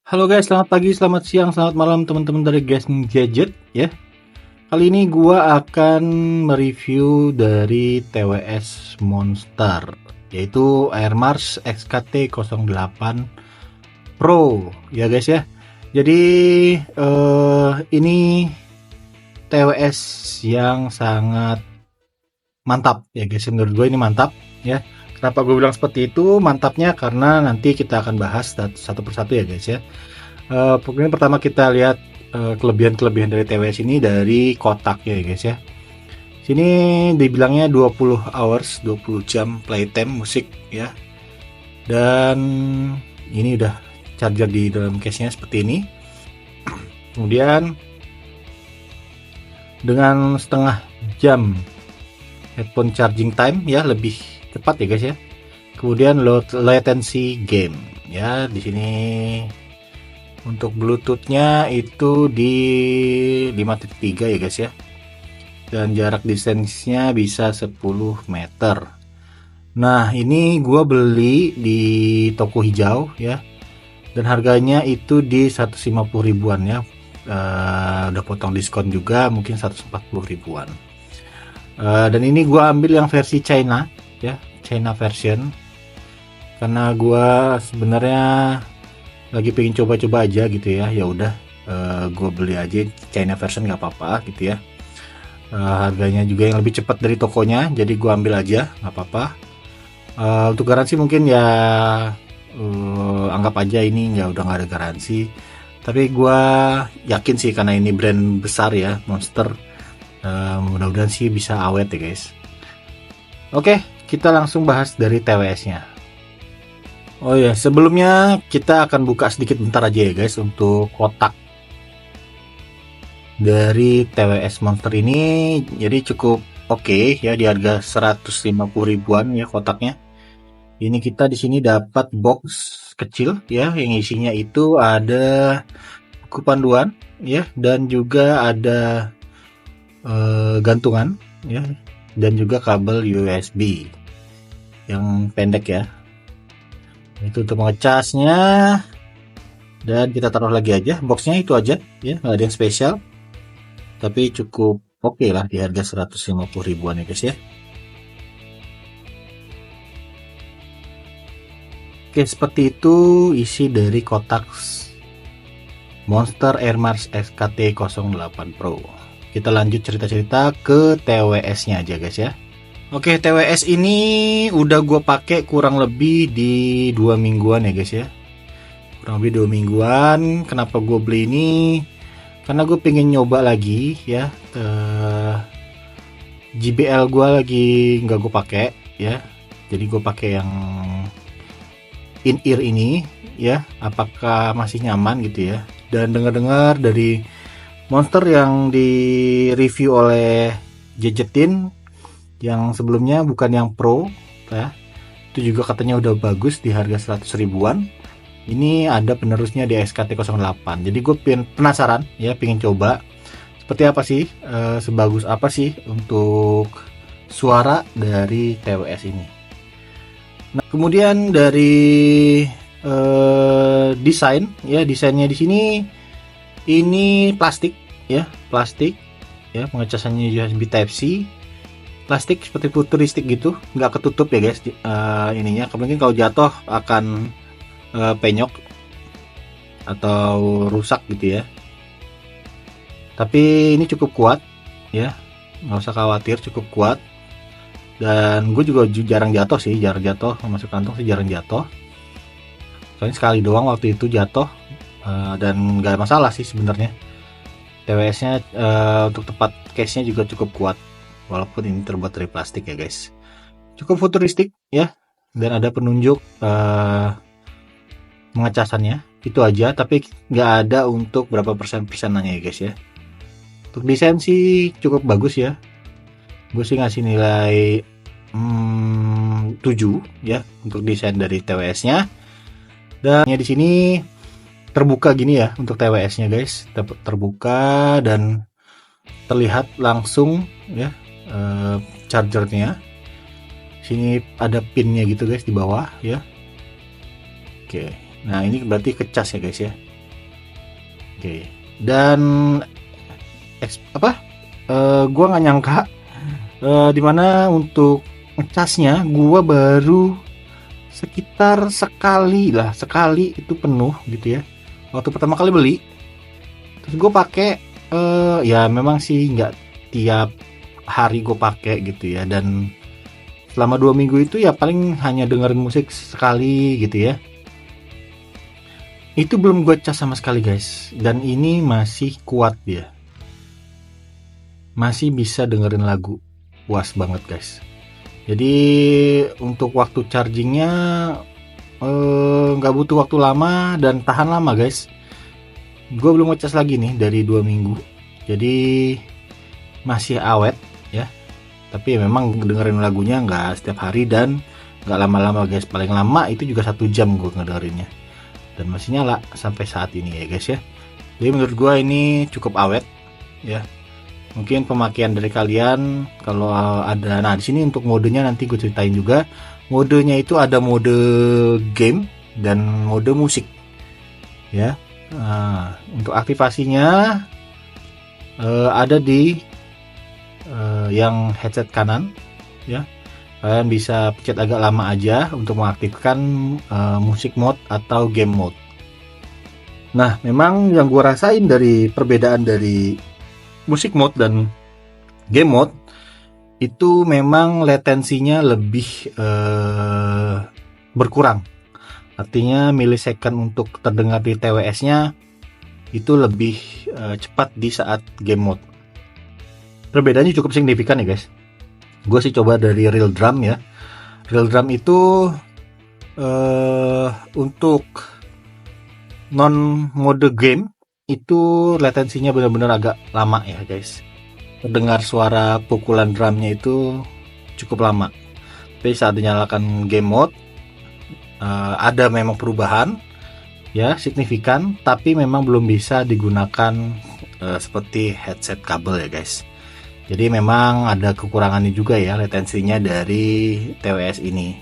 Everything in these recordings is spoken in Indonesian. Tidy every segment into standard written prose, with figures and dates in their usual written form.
Halo guys, selamat pagi, selamat siang, selamat malam teman-teman dari Gasing Gadget ya. Kali ini gua akan mereview dari TWS Monster, yaitu Air Mars XKT08 Pro ya guys ya. Jadi ini TWS yang sangat mantap ya guys, menurut gue ini mantap ya. Kenapa gue bilang seperti itu? Mantapnya karena nanti kita akan bahas satu persatu ya guys ya. Pokoknya pertama kita lihat kelebihan-kelebihan dari TWS ini dari kotaknya ya guys ya. Sini dibilangnya 20 hours, 20 jam playtime musik ya. Dan ini udah charger di dalam case-nya seperti ini. Kemudian dengan setengah jam headphone charging time ya, lebih cepat ya guys ya. Kemudian low latency game ya, di sini untuk Bluetooth-nya itu di 5.3 ya guys ya. Dan jarak distance-nya bisa 10 meter. Nah, ini gua beli di toko hijau ya. Dan harganya itu di 150 ribuan ya. Udah potong diskon juga, mungkin 140 ribuan. Dan ini gua ambil yang versi China ya, China version. Karena gua sebenarnya lagi pengen coba-coba aja gitu ya. Ya udah, gue beli aja China version nggak apa-apa gitu ya. Harganya juga yang lebih cepat dari tokonya, jadi gue ambil aja nggak apa-apa. Untuk garansi mungkin ya anggap aja ini udah nggak ada garansi, tapi gue yakin sih karena ini brand besar ya, Monster. Mudah-mudahan sih bisa awet ya guys. Oke, kita langsung bahas dari TWS-nya. Oh ya, sebelumnya kita akan buka sedikit bentar aja ya guys untuk kotak dari TWS Monster ini. Jadi cukup oke ya, di harga 150 ribuan ya kotaknya. Ini kita di sini dapat box kecil ya, yang isinya itu ada buku panduan ya, dan juga ada gantungan ya, dan juga kabel USB yang pendek ya. Itu untuk mengecasnya, dan kita taruh lagi aja boxnya, itu aja ya, nggak ada yang spesial, tapi cukup oke lah di harga 150 ribuan ya guys ya. Oke, seperti itu isi dari kotak Monster Air Mars XKT08 Pro. Kita lanjut cerita-cerita ke TWS-nya aja guys ya. Oke, TWS ini udah gue pakai kurang lebih di 2 mingguan ya guys ya. Kurang lebih 2 mingguan. Kenapa gue beli ini? Karena gue pengen nyoba lagi ya. JBL gue lagi nggak gue pakai ya. Jadi gue pakai yang in-ear ini ya. Apakah masih nyaman gitu ya. Dan dengar-dengar dari Monster yang di review oleh Gadgetin yang sebelumnya, bukan yang Pro ya, itu juga katanya udah bagus di harga 100 ribuan. Ini ada penerusnya di XKT08. Jadi gue penasaran ya, pengen coba seperti apa sih, sebagus apa sih untuk suara dari TWS ini. Nah, kemudian dari desain ya, desainnya di sini ini plastik ya, pengecasannya USB Type C, plastik seperti futuristik gitu, nggak ketutup ya guys. Ininya mungkin kalau jatuh akan penyok atau rusak gitu ya, tapi ini cukup kuat ya, nggak usah khawatir, cukup kuat. Dan gue juga jarang jatuh sih, masuk kantong sih jarang jatuh, soalnya sekali doang waktu itu jatuh. Dan nggak masalah sih sebenarnya. TWS-nya untuk tempat case-nya juga cukup kuat, walaupun ini terbuat dari plastik ya guys. Cukup futuristik ya, dan ada penunjuk pengecasannya itu aja, tapi nggak ada untuk berapa persenannya ya guys ya. Untuk desain sih cukup bagus ya, gue sih ngasih nilai 7 ya untuk desain dari TWS-nya. Dan di sini terbuka gini ya untuk TWS-nya guys, terbuka dan terlihat langsung ya chargernya. Sini ada pinnya gitu guys di bawah ya. Oke, nah ini berarti kecas ya guys ya. Oke. Dan gua nggak nyangka dimana untuk ngecasnya gua baru sekitar sekali itu penuh gitu ya. Waktu pertama kali beli, terus gue pakai ya memang sih nggak tiap hari gue pakai gitu ya, dan selama 2 minggu itu ya paling hanya dengerin musik sekali gitu ya. Itu belum gue cas sama sekali guys, dan ini masih kuat dia, masih bisa dengerin lagu, puas banget guys. Jadi untuk waktu chargingnya nggak butuh waktu lama dan tahan lama guys. Gue belum ngecas lagi nih dari 2 minggu, jadi masih awet ya. Tapi memang dengerin lagunya nggak setiap hari dan nggak lama-lama guys. Paling lama itu juga 1 jam gue ngedengerinnya, dan masih nyala sampai saat ini ya guys ya. Jadi menurut gue ini cukup awet ya. Mungkin pemakaian dari kalian kalau ada. Nah di sini untuk modenya nanti gue ceritain juga. Modenya itu ada mode game dan mode musik ya. Nah, untuk aktivasinya ada di yang headset kanan ya. Kalian bisa pencet agak lama aja untuk mengaktifkan musik mode atau game mode. Nah memang yang gue rasain dari perbedaan dari musik mode dan game mode itu memang latensinya lebih berkurang. Artinya milisecond untuk terdengar di TWS-nya itu lebih cepat di saat game mode. Perbedaannya cukup signifikan ya guys. Gue sih coba dari real drum ya. Real drum itu untuk non mode game itu latensinya benar-benar agak lama ya guys. Terdengar suara pukulan drumnya itu cukup lama. Tapi saat dinyalakan game mode ada memang perubahan ya signifikan, tapi memang belum bisa digunakan seperti headset kabel ya guys. Jadi memang ada kekurangannya juga ya latensinya dari TWS ini.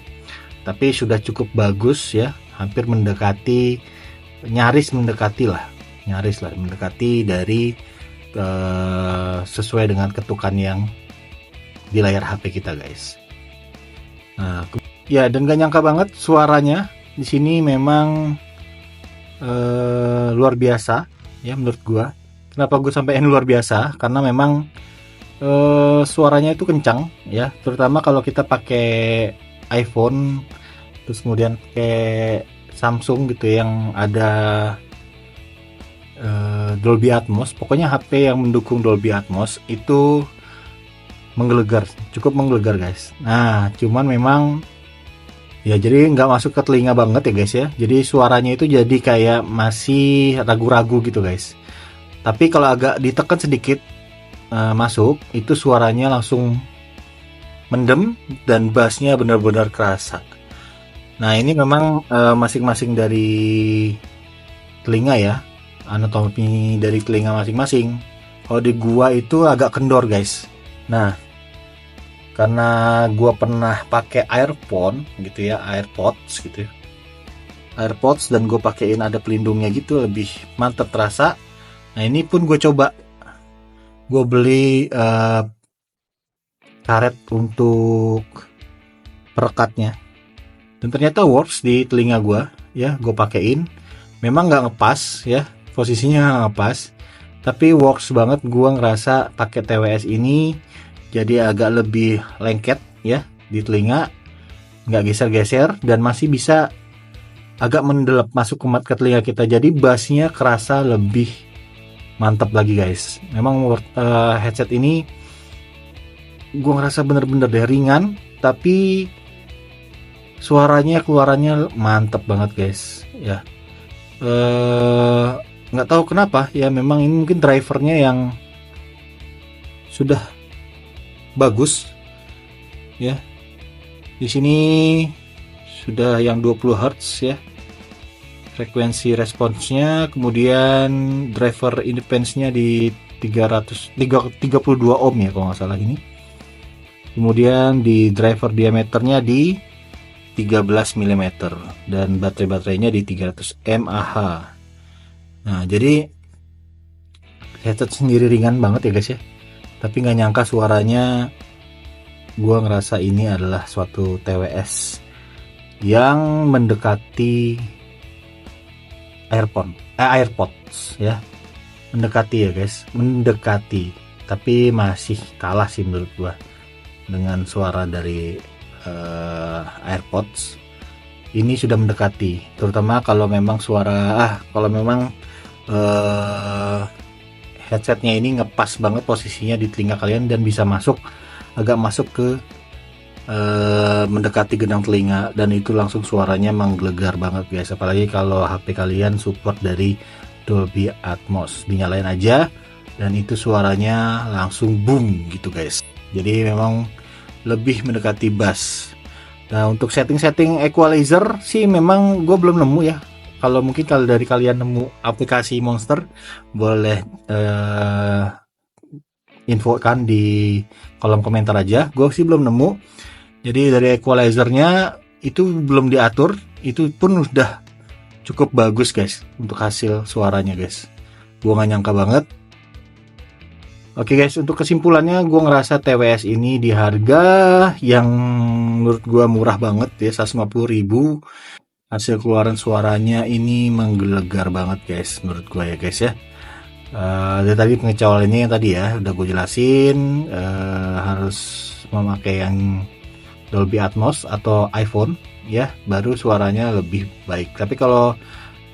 Tapi sudah cukup bagus ya, hampir mendekati, nyaris mendekati dari sesuai dengan ketukan yang di layar HP kita guys. Nah, ya dan gak nyangka banget suaranya di sini memang luar biasa ya menurut gua. Kenapa gue sampein luar biasa? Karena memang suaranya itu kencang ya, terutama kalau kita pakai iPhone terus kemudian pakai Samsung gitu yang ada Dolby Atmos. Pokoknya HP yang mendukung Dolby Atmos itu cukup menggelegar guys. Nah cuman memang ya jadi nggak masuk ke telinga banget ya guys ya. Jadi suaranya itu jadi kayak masih ragu-ragu gitu guys. Tapi kalau agak ditekan sedikit masuk, itu suaranya langsung mendem dan bassnya benar-benar kerasa. Nah ini memang masing-masing dari telinga ya, anatomi dari telinga masing-masing. Kalau di gua itu agak kendor guys. Nah karena gua pernah pakai earphone gitu ya, AirPods gitu ya, AirPods, dan gue pakein ada pelindungnya gitu, lebih mantap terasa. Nah ini pun gue coba, gue beli karet untuk perekatnya, dan ternyata works di telinga gue ya. Gue pakein, memang nggak ngepas ya, posisinya nggak ngepas, tapi works banget. Gue ngerasa pakai TWS ini jadi agak lebih lengket ya di telinga, nggak geser-geser, dan masih bisa agak mendelep masuk ke telinga kita. Jadi bassnya kerasa lebih mantap lagi guys. Memang headset ini gue ngerasa bener-bener deh ringan, tapi keluarannya mantap banget guys ya. Nggak tahu kenapa ya, memang ini mungkin drivernya yang sudah bagus ya. Di sini sudah yang 20 Hz ya frekuensi responsnya, kemudian driver impedance-nya di 32 ohm ya kalau nggak salah ini. Kemudian di driver diameternya di 13 mm dan baterainya di 300 mAh. Nah, jadi headset sendiri ringan banget ya guys ya, tapi nggak nyangka suaranya gua ngerasa ini adalah suatu TWS yang mendekati AirPods ya, mendekati ya guys, mendekati, tapi masih kalah sih menurut gua dengan suara dari AirPods. Ini sudah mendekati, terutama kalau memang kalau memang headsetnya ini ngepas banget posisinya di telinga kalian dan bisa agak masuk ke mendekati gendang telinga, dan itu langsung suaranya menggelegar banget guys. Apalagi kalau HP kalian support dari Dolby Atmos, dinyalain aja dan itu suaranya langsung boom gitu guys. Jadi memang lebih mendekati bass. Nah, untuk setting-setting equalizer sih memang gue belum nemu ya. Kalau mungkin kalau dari kalian nemu aplikasi Monster, boleh infokan di kolom komentar aja. Gue sih belum nemu. Jadi dari equalizernya itu belum diatur, itu pun udah cukup bagus guys untuk hasil suaranya guys. Gue gak nyangka banget. Oke guys, untuk kesimpulannya gue ngerasa TWS ini di harga yang menurut gue murah banget ya, 150.000. Hasil keluaran suaranya ini menggelegar banget guys menurut gue ya guys ya. Dari tadi pengecualiannya yang tadi ya udah gue jelasin, harus memakai yang Dolby Atmos atau iPhone ya, baru suaranya lebih baik. Tapi kalau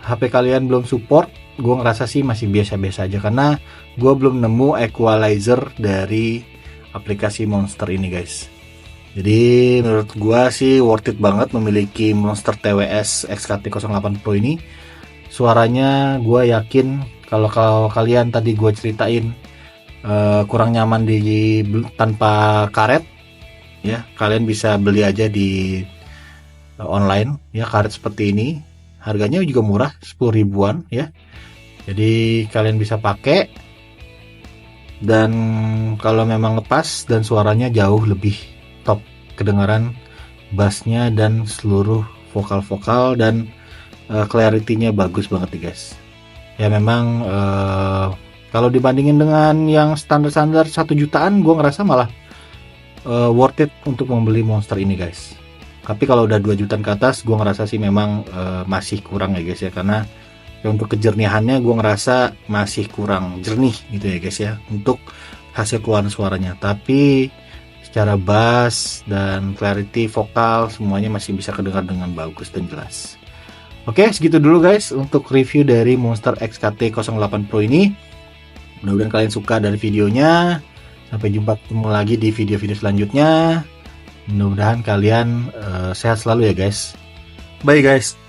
HP kalian belum support, gue ngerasa sih masih biasa-biasa aja, karena gue belum nemu equalizer dari aplikasi Monster ini guys. Jadi menurut gue sih worth it banget memiliki Monster TWS XKT08 Pro ini. Suaranya gue yakin kalau kalian tadi gue ceritain kurang nyaman tanpa karet ya, kalian bisa beli aja di online ya, karet seperti ini. Harganya juga murah, 10 ribuan ya. Jadi kalian bisa pakai, dan kalau memang ngepas dan suaranya jauh lebih top, kedengaran bassnya dan seluruh vokal-vokal, dan clarity-nya bagus banget nih guys. Ya memang kalau dibandingin dengan yang standar-standar 1 jutaan, gue ngerasa malah worth it untuk membeli Monster ini guys. Tapi kalau udah 2 jutaan ke atas, gue ngerasa sih memang masih kurang ya guys ya, karena ya untuk kejernihannya gue ngerasa masih kurang jernih gitu ya guys ya untuk hasil keluaran suaranya. Tapi secara bass dan clarity vokal semuanya masih bisa kedengar dengan bagus dan jelas. Oke, segitu dulu guys untuk review dari Monster XKT08 Pro ini. Mudah-mudahan kalian suka dari videonya. Sampai jumpa ketemu lagi di video-video selanjutnya. Mudah-mudahan kalian sehat selalu ya guys. Bye guys.